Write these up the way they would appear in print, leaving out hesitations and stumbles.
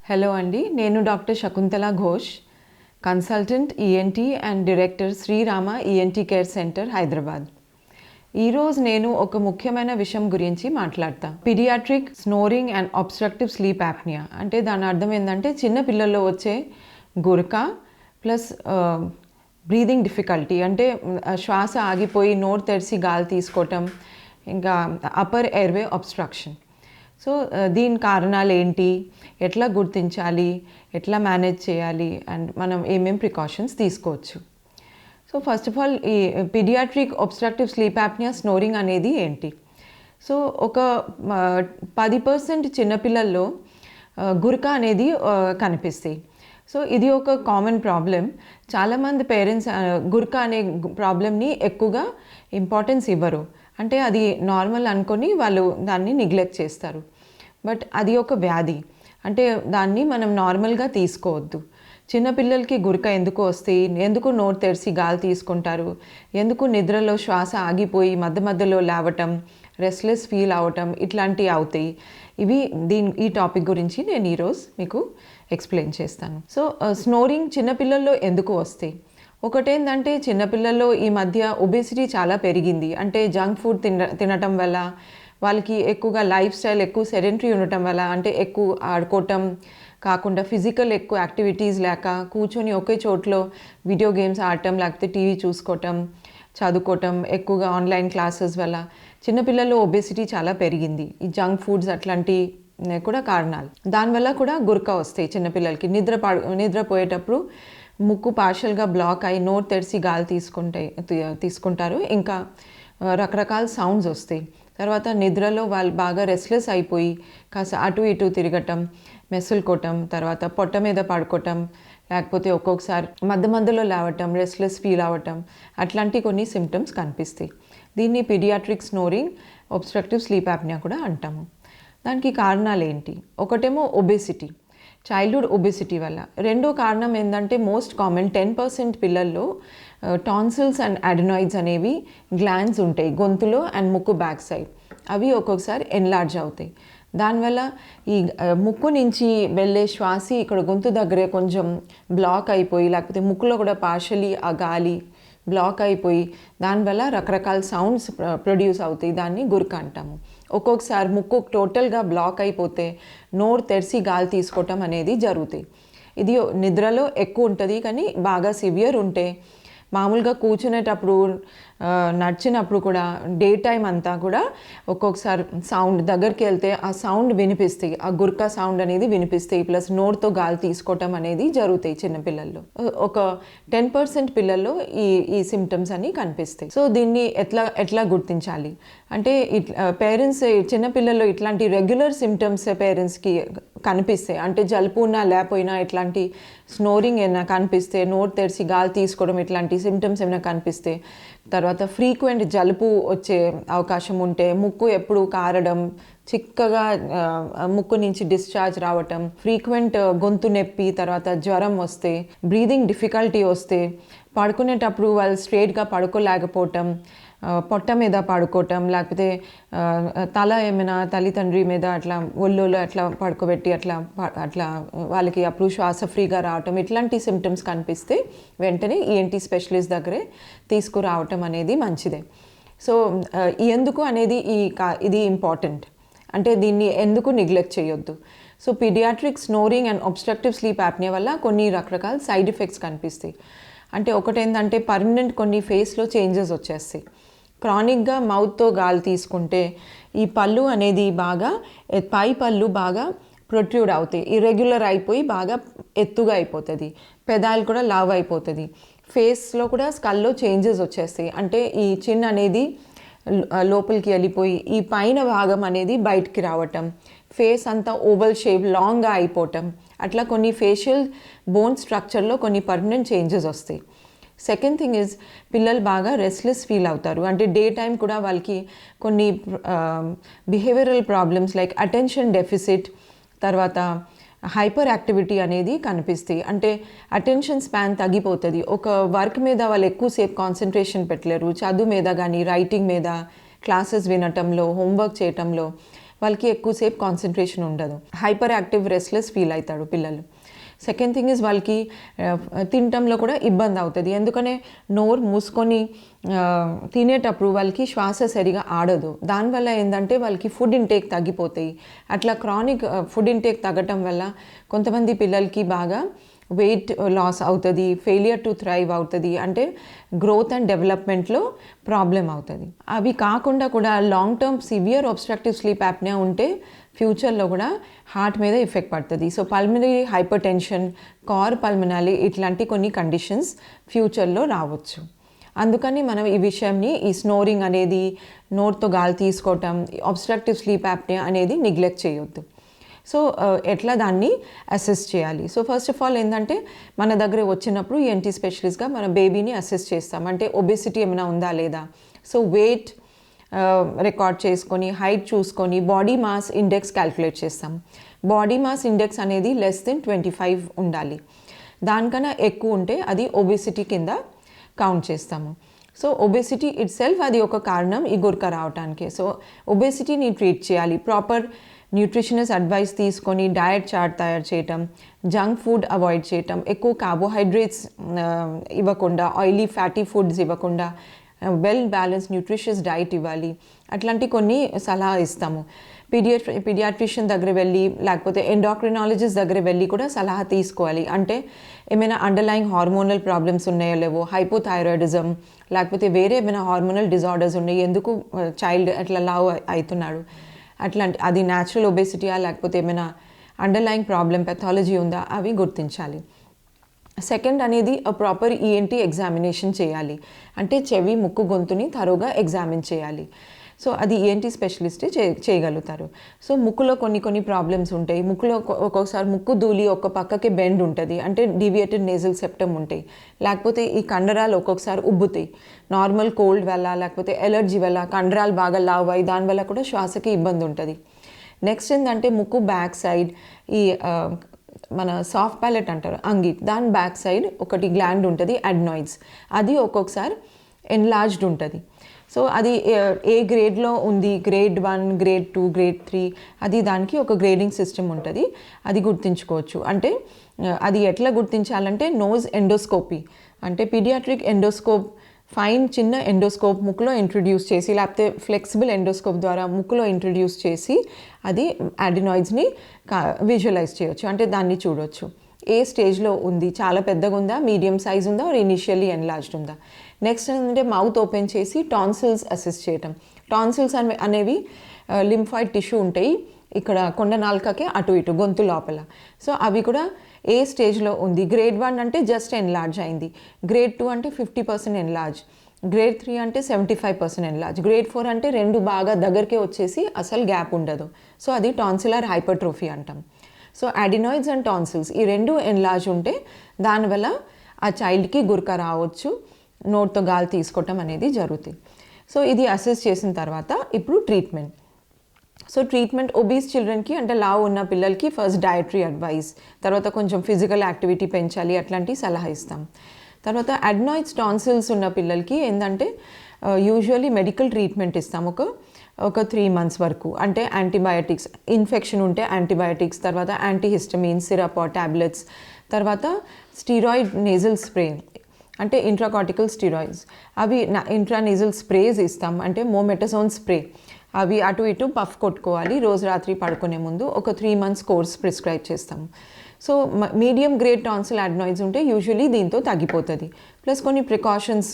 Hello అండి, నేను doctor Shakuntala Ghosh, consultant ENT and director Srirama ENT care centre, Hyderabad. ఈరోజు నేను ఒక ముఖ్యమైన విషయం గురించి మాట్లాడతా. Paediatric snoring and obstructive sleep apnoea అంటే దాని అర్థం ఏంటంటే చిన్న పిల్లల్లో వచ్చే గురక ప్లస్ బ్రీదింగ్ డిఫికల్టీ, అంటే శ్వాస ఆగిపోయి నోరు తెరిచి గాలి తీసుకోవటం, ఇంకా అప్పర్ ఎయిర్వే అబ్స్ట్రక్షన్. సో దీని కారణాలు ఏంటి, ఎట్లా గుర్తించాలి, ఎట్లా మేనేజ్ చేయాలి, అండ్ మనం ఏమేం ప్రికాషన్స్ తీసుకోవచ్చు. సో ఫస్ట్ ఆఫ్ ఆల్ ఈ paediatric obstructive sleep apnoea snoring అనేది ఏంటి? సో ఒక 10% చిన్నపిల్లల్లో గురక అనేది కనిపిస్తాయి. సో ఇది ఒక కామన్ ప్రాబ్లం. చాలామంది పేరెంట్స్ గురక అనే ప్రాబ్లమ్ని ఎక్కువగా ఇంపార్టెన్స్ ఇవ్వరు, అంటే అది నార్మల్ అనుకొని వాళ్ళు దాన్ని నెగ్లెక్ట్ చేస్తారు. బట్ అది ఒక వ్యాధి, అంటే దాన్ని మనం నార్మల్గా తీసుకోవద్దు. చిన్నపిల్లలకి గురక ఎందుకు వస్తాయి, ఎందుకు నోరు తెరిచి గాలి తీసుకుంటారు, ఎందుకు నిద్రలో శ్వాస ఆగిపోయి మధ్య మధ్యలో లేవటం, రెస్ట్లెస్ ఫీల్ అవ్వటం, ఇట్లాంటివి అవుతాయి. ఈ టాపిక్ గురించి నేను ఈరోజు మీకు ఎక్స్ప్లెయిన్ చేస్తాను. సో స్నోరింగ్ చిన్నపిల్లల్లో ఎందుకు వస్తాయి? ఒకటేంటంటే చిన్నపిల్లల్లో ఈ మధ్య ఒబేసిటీ చాలా పెరిగింది, అంటే జంక్ ఫుడ్ తినటం వల్ల, వాళ్ళకి ఎక్కువగా లైఫ్ స్టైల్ ఎక్కువ సెడెంటరీ ఉండటం వల్ల, అంటే ఎక్కువ ఆడుకోవటం కాకుండా ఫిజికల్ ఎక్కువ యాక్టివిటీస్ లేక కూర్చొని ఒకే చోట్లో వీడియో గేమ్స్ ఆడటం, లేకపోతే టీవీ చూసుకోవటం, చదువుకోవటం, ఎక్కువగా ఆన్లైన్ క్లాసెస్ వల్ల చిన్నపిల్లల్లో ఒబేసిటీ చాలా పెరిగింది. ఈ జంక్ ఫుడ్స్ అట్లాంటి కూడా కారణాలు. దానివల్ల కూడా గురక వస్తాయి చిన్నపిల్లలకి. నిద్రపోయేటప్పుడు ముక్కు పార్షల్గా బ్లాక్ అయి నోరు తెరిచి గాలి తీసుకుంటారు, ఇంకా రకరకాల సౌండ్స్ వస్తాయి. తర్వాత నిద్రలో వాళ్ళు బాగా రెస్ట్లెస్ అయిపోయి కాస్త అటు ఇటు తిరగటం, మెసులుకోవటం, తర్వాత పొట్ట మీద పడుకోవటం, లేకపోతే ఒక్కొక్కసారి మధ్యలో లేవటం, రెస్ట్లెస్ ఫీల్ అవ్వటం, అట్లాంటి కొన్ని సిమ్టమ్స్ కనిపిస్తాయి. దీన్ని paediatric snoring obstructive sleep apnoea కూడా అంటాము. దానికి కారణాలు ఏంటి? ఒకటేమో ఒబేసిటీ, చైల్డ్హుడ్ ఒబేసిటీ వల్ల. రెండో కారణం ఏంటంటే మోస్ట్ కామన్ 10% పిల్లల్లో టాన్సిల్స్ అండ్ అడెనాయిడ్స్ అనేవి గ్లాండ్స్ ఉంటాయి గొంతులో అండ్ ముక్కు బ్యాక్ సైడ్. అవి ఒక్కొక్కసారి ఎన్లార్జ్ అవుతాయి. దానివల్ల ఈ ముక్కు నుంచి వెళ్ళే శ్వాస ఇక్కడ గొంతు దగ్గరే కొంచెం బ్లాక్ అయిపోయి, లేకపోతే ముక్కులో కూడా పార్షలీ ఆ గాలి బ్లాక్ అయిపోయి దానివల్ల రకరకాల సౌండ్స్ ప్రొడ్యూస్ అవుతాయి. దాన్ని గురక అంటాము. ఒక్కొక్కసారి ముక్కు టోటల్గా బ్లాక్ అయిపోతే నోరు తెరిచి గాలి తీసుకోవటం అనేది జరుగుతాయి. ఇది నిద్రలో ఎక్కువ ఉంటుంది, కానీ బాగా సివియర్ ఉంటే మామూలుగా కూర్చునేటప్పుడు, నడిచినప్పుడు కూడా, డే టైం అంతా కూడా ఒక్కొక్కసారి సౌండ్ దగ్గరికి వెళ్తే ఆ సౌండ్ వినిపిస్తాయి, ఆ గురక సౌండ్ అనేది వినిపిస్తాయి, ప్లస్ నోరుతో గాలి తీసుకోవటం అనేది జరుగుతాయి చిన్నపిల్లల్లో. ఒక 10% పిల్లల్లో ఈ సిమ్టమ్స్ అన్నీ కనిపిస్తాయి. సో దీన్ని ఎట్లా గుర్తించాలి అంటే, పేరెంట్స్ చిన్నపిల్లల్లో ఇట్లాంటి రెగ్యులర్ సిమ్టమ్స్ పేరెంట్స్కి కనిపిస్తాయి, అంటే జలుబు ఉన్నా లేకపోయినా ఇట్లాంటి స్నోరింగ్ ఏమైనా కనిపిస్తే, నోరు తెరిచి గాలి తీసుకోవడం, ఇట్లాంటి సిమ్టమ్స్ ఏమైనా కనిపిస్తే, తర్వాత ఫ్రీక్వెంట్ జలుబు వచ్చే అవకాశం ఉంటే, ముక్కు ఎప్పుడు కారడం, చిక్కగా ముక్కు నుంచి డిశ్చార్జ్ రావటం, ఫ్రీక్వెంట్ గొంతు నొప్పి, తర్వాత జ్వరం వస్తే, బ్రీదింగ్ డిఫికల్టీ వస్తే, పడుకునేటప్పుడు వాళ్ళు స్ట్రైట్గా పడుకోలేకపోవటం, పొట్ట మీద పడుకోవటం, లేకపోతే తల ఏమైనా తల్లిదండ్రి మీద అట్లా ఒళ్ళోలో అట్లా పడుకోబెట్టి అట్లా వాళ్ళకి అప్పుడు శ్వాస ఫ్రీగా రావటం, ఇట్లాంటి సిమ్టమ్స్ కనిపిస్తే వెంటనే ఈఎన్టీ స్పెషలిస్ట్ దగ్గరే తీసుకురావటం అనేది మంచిదే. సో ఎందుకు అనేది ఇది ఇంపార్టెంట్, అంటే దీన్ని ఎందుకు నెగ్లెక్ట్ చేయొద్దు. So paediatric snoring and obstructive sleep apnoea వల్ల కొన్ని రకరకాల సైడ్ ఎఫెక్ట్స్ కనిపిస్తాయి. అంటే ఒకటేంటంటే పర్మనెంట్ కొన్ని ఫేస్లో చేంజెస్ వచ్చేస్తాయి. క్రానిక్గా మౌత్తో గాలి తీసుకుంటే ఈ పళ్ళు అనేది బాగా పై పళ్ళు బాగా ప్రొట్రూడ్ అవుతాయి, ఇర్రెగ్యులర్ అయిపోయి బాగా ఎత్తుగా అయిపోతుంది, పెదాలు కూడా లావ్ అయిపోతుంది, ఫేస్లో కూడా స్కల్లో చేంజెస్ వచ్చేస్తాయి, అంటే ఈ చిన్ అనేది లోపలికి వెళ్ళిపోయి ఈ పైన భాగం అనేది బయటికి రావటం, ఫేస్ అంతా ఓవల్ షేప్ లాంగ్గా అయిపోవటం, అట్లా కొన్ని ఫేషియల్ బోన్ స్ట్రక్చర్లో కొన్ని పర్మనెంట్ చేంజెస్ వస్తాయి. సెకండ్ థింగ్ ఈజ్ పిల్లలు బాగా రెస్ట్లెస్ ఫీల్ అవుతారు, అంటే డే టైం కూడా వాళ్ళకి కొన్ని behavioural problems like attention deficit, తర్వాత హైపర్ యాక్టివిటీ అనేది కనిపిస్తాయి, అంటే అటెన్షన్ స్పాన్ తగ్గిపోతుంది. ఒక వర్క్ మీద వాళ్ళు ఎక్కువసేపు కాన్సన్ట్రేషన్ పెట్టలేరు, చదువు మీద కానీ రైటింగ్ మీద, క్లాసెస్ వినటంలో, హోంవర్క్ చేయటంలో వాళ్ళకి ఎక్కువసేపు కాన్సన్ట్రేషన్ ఉండదు, హైపర్ యాక్టివ్ రెస్ట్లెస్ ఫీల్ అవుతాడు పిల్లలు. సెకండ్ థింగ్ ఇస్ వాళ్ళకి తినటంలో కూడా ఇబ్బంది అవుతుంది, ఎందుకనే నోరు మూసుకొని తినేటప్పుడు వాళ్ళకి శ్వాస సరిగా ఆడదు. దానివల్ల ఏంటంటే వాళ్ళకి ఫుడ్ ఇంటేక్ తగ్గిపోతాయి. అట్లా క్రానిక్ ఫుడ్ ఇంటేక్ తగ్గటం వల్ల కొంతమంది పిల్లలకి బాగా వెయిట్ లాస్ అవుతుంది, ఫెయిలియర్ టు థ్రైవ్ అవుతుంది, అంటే గ్రోత్ అండ్ డెవలప్మెంట్లో ప్రాబ్లం అవుతుంది. అవి కాకుండా కూడా long term severe obstructive sleep apnea ఉంటే ఫ్యూచర్లో కూడా హార్ట్ మీద ఎఫెక్ట్ పడుతుంది. So pulmonary hypertension, cor pulmonale ఇట్లాంటి కొన్ని కండిషన్స్ ఫ్యూచర్లో రావచ్చు. అందుకని మనం ఈ విషయంని, ఈ స్నోరింగ్ అనేది, నోరుతో గాలి తీసుకోవటం, ఒబ్స్ట్రక్టివ్ స్లీప్ యాప్నియా అనేది నెగ్లెక్ట్ చేయొద్దు. సో ఎట్లా దాన్ని అసెస్ చేయాలి? సో ఫస్ట్ ఆఫ్ ఆల్ ఏంటంటే మన దగ్గర వచ్చినప్పుడు ENT స్పెషలిస్ట్గా మన బేబీని అసెస్ చేస్తాం, అంటే ఒబెసిటీ ఏమైనా ఉందా లేదా. సో వెయిట్ రికార్డ్ చేసుకొని, హైట్ చూసుకొని, బాడీ మాస్ ఇండెక్స్ క్యాల్కులేట్ చేస్తాం. బాడీ మాస్ ఇండెక్స్ అనేది లెస్ దెన్ 25 ఉండాలి. దానికన్నా ఎక్కువ ఉంటే అది ఒబెసిటీ కింద కౌంట్ చేస్తాము. సో ఒబెసిటీ ఇట్ సెల్ఫ్ అది ఒక కారణం ఈ గురక రావడానికి. సో ఒబెసిటీని ట్రీట్ చేయాలి, ప్రాపర్ న్యూట్రిషనస్ అడ్వైస్ తీసుకొని డయట్ చార్ట్ తయారు చేయటం, జంక్ ఫుడ్ అవాయిడ్ చేయటం, ఎక్కువ కార్బోహైడ్రేట్స్ ఇవ్వకుండా, ఆయిలీ ఫ్యాటీ ఫుడ్స్ ఇవ్వకుండా వెల్ బ్యాలెన్స్ న్యూట్రిషియస్ డైట్ ఇవ్వాలి. అట్లాంటి కొన్ని సలహా ఇస్తాము. పీడియాట్రిషియన్ దగ్గర వెళ్ళి, లేకపోతే ఎండాక్రినాలజిస్ట్ దగ్గర వెళ్ళి కూడా సలహా తీసుకోవాలి. అంటే ఏమైనా అండర్లైయింగ్ హార్మోనల్ ప్రాబ్లమ్స్ ఉన్నాయో లేవో, హైపోథైరాయిడిజం లేకపోతే వేరే ఏమైనా హార్మోనల్ డిజార్డర్స్ ఉన్నాయి, ఎందుకు చైల్డ్ అట్లా లావ్ అవుతున్నాడు, అట్లాంటి అది న్యాచురల్ ఒబేసిటీయా లేకపోతే ఏమైనా అండర్లైయింగ్ ప్రాబ్లం పెథాలజీ ఉందా, అవి గుర్తించాలి. సెకండ్ అనేది ప్రాపర్ ENT ఎగ్జామినేషన్ చేయాలి, అంటే చెవి, ముక్కు, గొంతుని తరువుగా ఎగ్జామిన్ చేయాలి. సో అది ENT స్పెషలిస్టే చేయగలుగుతారు. సో ముక్కులో కొన్ని ప్రాబ్లమ్స్ ఉంటాయి. ముక్కులో ఒక్కొక్కసారి ముక్కు దూలి ఒక పక్కకి బెండ్ ఉంటుంది, అంటే డీవియేటెడ్ నేజల్ సెప్టమ్ ఉంటాయి. లేకపోతే ఈ కండరాలు ఒక్కొక్కసారి ఉబ్బుతాయి, నార్మల్ కోల్డ్ వల్ల లేకపోతే ఎలర్జీ వల్ల కండరాలు బాగా లావ్ అయ్యి దానివల్ల కూడా శ్వాసకి ఇబ్బంది ఉంటుంది. నెక్స్ట్ ఏంటంటే ముక్కు బ్యాక్ సైడ్ ఈ మన సాఫ్ట్ ప్యాలెట్ అంటారు అంగి, దాని బ్యాక్ సైడ్ ఒకటి గ్లాండ్ ఉంటుంది అడ్నాయిడ్స్, అది ఒక్కొక్కసారి ఎన్లార్జ్డ్ ఉంటుంది. సో అది ఏ గ్రేడ్లో ఉంది, గ్రేడ్ 1, గ్రేడ్ 2, గ్రేడ్ 3, అది దానికి ఒక గ్రేడింగ్ సిస్టమ్ ఉంటుంది, అది గుర్తించుకోవచ్చు. అంటే అది ఎట్లా గుర్తించాలంటే నోజ్ ఎండోస్కోపీ, అంటే పీడియాట్రిక్ ఎండోస్కోప్, ఫైన్ చిన్న ఎండోస్కోప్ ముక్కులో ఇంట్రడ్యూస్ చేసి, లేకపోతే ఫ్లెక్సిబుల్ ఎండోస్కోప్ ద్వారా ముక్కులో ఇంట్రడ్యూస్ చేసి అది అడినాయిడ్స్ని విజువలైజ్ చేయొచ్చు, అంటే దాన్ని చూడవచ్చు. ఏ స్టేజ్లో ఉంది, చాలా పెద్దగా ఉందా, మీడియం సైజ్ ఉందా, ఆర్ ఇనిషియల్లీ ఎన్లార్జ్డ్ ఉందా. నెక్స్ట్ ఏంటంటే మౌత్ ఓపెన్ చేసి టాన్సిల్స్ అసెస్ చేయటం. టాన్సిల్స్ అనేవి లింఫాయిడ్ టిష్యూ ఉంటాయి ఇక్కడ కొండ నాలుకకి అటు ఇటు గొంతు లోపల. సో అవి కూడా ఏ స్టేజ్లో ఉంది. గ్రేడ్ 1 అంటే జస్ట్ ఎన్లార్జ్ అయింది, గ్రేడ్ 2 అంటే 50% ఎన్లార్జ్, గ్రేడ్ 3 అంటే 75% ఎన్లార్జ్, గ్రేడ్ 4 అంటే రెండు బాగా దగ్గరికి వచ్చేసి అసలు గ్యాప్ ఉండదు. సో అది టాన్సిలర్ హైపర్ట్రోఫీ అంటాం. సో అడినాయిడ్స్ అండ్ టాన్సిల్స్ ఈ రెండు ఎన్లార్జ్ ఉంటే దానివల్ల ఆ చైల్డ్కి గురక రావచ్చు, నోట్తో గాలి తీసుకోవటం అనేది జరుగుతుంది. సో ఇది అసెస్ చేసిన తర్వాత ఇప్పుడు ట్రీట్మెంట్. సో ట్రీట్మెంట్ ఒబీస్ చిల్డ్రన్కి, అంటే లావు ఉన్న పిల్లలకి ఫస్ట్ డయటరీ అడ్వైస్, తర్వాత కొంచెం ఫిజికల్ యాక్టివిటీ పెంచాలి అట్లాంటి సలహా ఇస్తాం. తర్వాత అడ్నాయిడ్స్ టాన్సిల్స్ ఉన్న పిల్లలకి ఏంటంటే యూజువల్లీ మెడికల్ ట్రీట్మెంట్ ఇస్తాం ఒక 3 months వరకు. అంటే యాంటీబయాటిక్స్, ఇన్ఫెక్షన్ ఉంటే యాంటీబయాటిక్స్, తర్వాత యాంటీహిస్టమిన్ సిరప్ టాబ్లెట్స్, తర్వాత స్టీరాయిడ్ నేజల్ స్ప్రే, అంటే ఇంట్రాకార్టికల్ స్టీరాయిడ్స్, అవి ఇంట్రానేజల్ స్ప్రేస్ ఇస్తాం, అంటే మోమెటజోన్ స్ప్రే, అవి అటు ఇటు పఫ్ కొట్టుకోవాలి రోజు రాత్రి పడుకునే ముందు. ఒక 3 months కోర్స్ ప్రిస్క్రైబ్ చేస్తాము. సో మీడియం గ్రేడ్ టాన్సిల్ అడ్నాయిడ్స్ ఉంటే యూజువలీ దీంతో తగ్గిపోతుంది. ప్లస్ కొన్ని ప్రికాషన్స్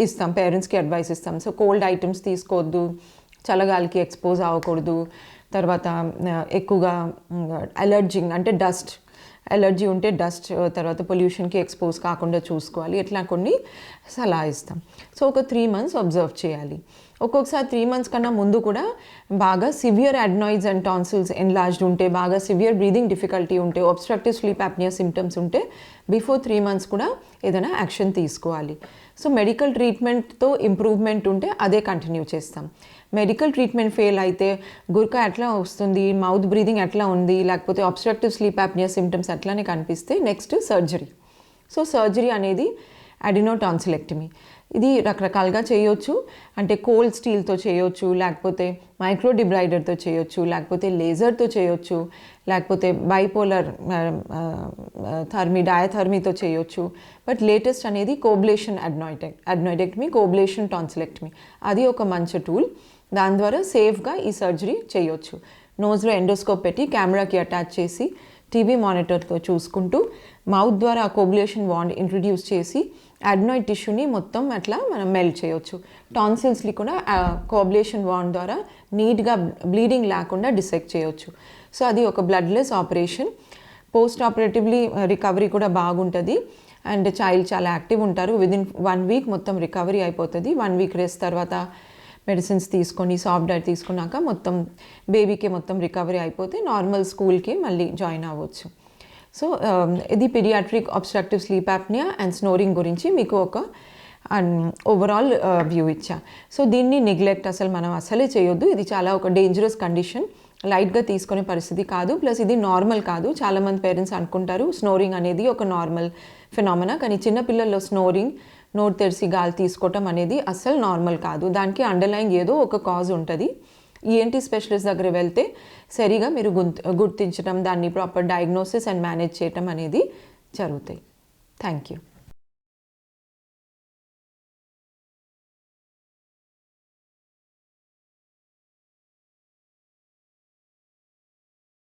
ఇస్తాం, పేరెంట్స్కి అడ్వైస్ ఇస్తాం. సో కోల్డ్ ఐటమ్స్ తీసుకోవద్దు, చల్లగాలికి ఎక్స్పోజ్ అవ్వకూడదు, తర్వాత ఎక్కువగా అలర్జింగ్ అంటే డస్ట్ ఎలర్జీ ఉంటే డస్ట్, తర్వాత పొల్యూషన్కి ఎక్స్పోజ్ కాకుండా చూసుకోవాలి, ఇట్లా కొన్ని సలహా ఇస్తాం. సో ఒక 3 months అబ్జర్వ్ చేయాలి. ఒక్కొక్కసారి 3 months కన్నా ముందు కూడా బాగా సివియర్ అడ్నాయిడ్స్ అండ్ టాన్సిల్స్ ఎన్లార్జ్డ్ ఉంటే, బాగా సివియర్ బ్రీదింగ్ డిఫికల్టీ ఉంటే, ఒబ్స్ట్రక్టివ్ స్లీప్ యాప్నియా సిమ్టమ్స్ ఉంటే బిఫోర్ 3 months కూడా ఏదైనా యాక్షన్ తీసుకోవాలి. సో మెడికల్ ట్రీట్మెంట్తో ఇంప్రూవ్మెంట్ ఉంటే అదే కంటిన్యూ చేస్తాం. మెడికల్ ట్రీట్మెంట్ ఫెయిల్ అయితే గురక ఎట్లా వస్తుంది, మౌత్ బ్రీదింగ్ ఎట్లా ఉంది, లేకపోతే ఒబ్స్ట్రక్టివ్ స్లీప్ యాప్నియా సిమ్టమ్స్ అట్లానే కనిపిస్తే నెక్స్ట్ సర్జరీ. సో సర్జరీ అనేది అడినోటాన్సిలెక్టమీ. ఇది రకరకాలుగా చేయొచ్చు. అంటే కోల్డ్ స్టీల్తో చేయొచ్చు, లేకపోతే మైక్రో డిబ్రైడర్తో చేయొచ్చు, లేకపోతే లేజర్తో చేయొచ్చు, లేకపోతే బైపోలర్ డయాథర్మీతో చేయొచ్చు. బట్ లేటెస్ట్ అనేది కోబ్లేషన్ అడ్నాయిడెక్టమీ, కోబ్లేషన్ టాన్సిలెక్టమీ. అది ఒక మంచి టూల్. దాని ద్వారా సేఫ్గా ఈ సర్జరీ చేయొచ్చు. నోస్లో ఎండోస్కోప్ పెట్టి కెమెరాకి అటాచ్ చేసి టీవీ మానిటర్తో చూసుకుంటూ మౌత్ ద్వారా ఆ కోబ్లేషన్ వాండ్ ఇంట్రడ్యూస్ చేసి అడ్నాయిడ్ టిష్యూని మొత్తం అట్లా మనం మెల్ట్ చేయొచ్చు. టాన్సిల్స్ని కూడా కోబ్లేషన్ వాండ్ ద్వారా నీట్గా బ్లీడింగ్ లేకుండా డిసెక్ట్ చేయొచ్చు. సో అది ఒక bloodless operation. Post operatively recovery కూడా బాగుంటుంది. అండ్ చైల్డ్ చాలా యాక్టివ్ ఉంటారు. విదిన్ 1 వీక్ మొత్తం రికవరీ అయిపోతుంది. 1 వీక్ రెస్ట్ తర్వాత మెడిసిన్స్ తీసుకొని సాఫ్ట్ డైట్ తీసుకున్నాక మొత్తం బేబీకి మొత్తం రికవరీ అయిపోతే నార్మల్ స్కూల్కి మళ్ళీ జాయిన్ అవ్వచ్చు. సో ఇది paediatric obstructive sleep apnoea and snoring గురించి మీకు ఒక ఓవరాల్ వ్యూ ఇచ్చా. సో దీన్ని నెగ్లెక్ట్ మనం అసలే చేయొద్దు. ఇది చాలా ఒక డేంజరస్ కండిషన్, లైట్గా తీసుకునే పరిస్థితి కాదు. ప్లస్ ఇది నార్మల్ కాదు. చాలామంది పేరెంట్స్ అనుకుంటారు స్నోరింగ్ అనేది ఒక నార్మల్ ఫినామినా, కానీ చిన్నపిల్లల్లో స్నోరింగ్, నోరు తెరిచి గాలి తీసుకోవటం అనేది అస్సలు నార్మల్ కాదు. దానికి అండర్లైన్ ఏదో ఒక కాజ్ ఉంటుంది. ఈఎన్టీ స్పెషలిస్ట్ దగ్గర వెళ్తే సరిగా మీరు గుర్తించడం, దాన్ని ప్రాపర్ డయాగ్నోసిస్ అండ్ మేనేజ్ చేయటం అనేది జరుగుతాయి. Thank you.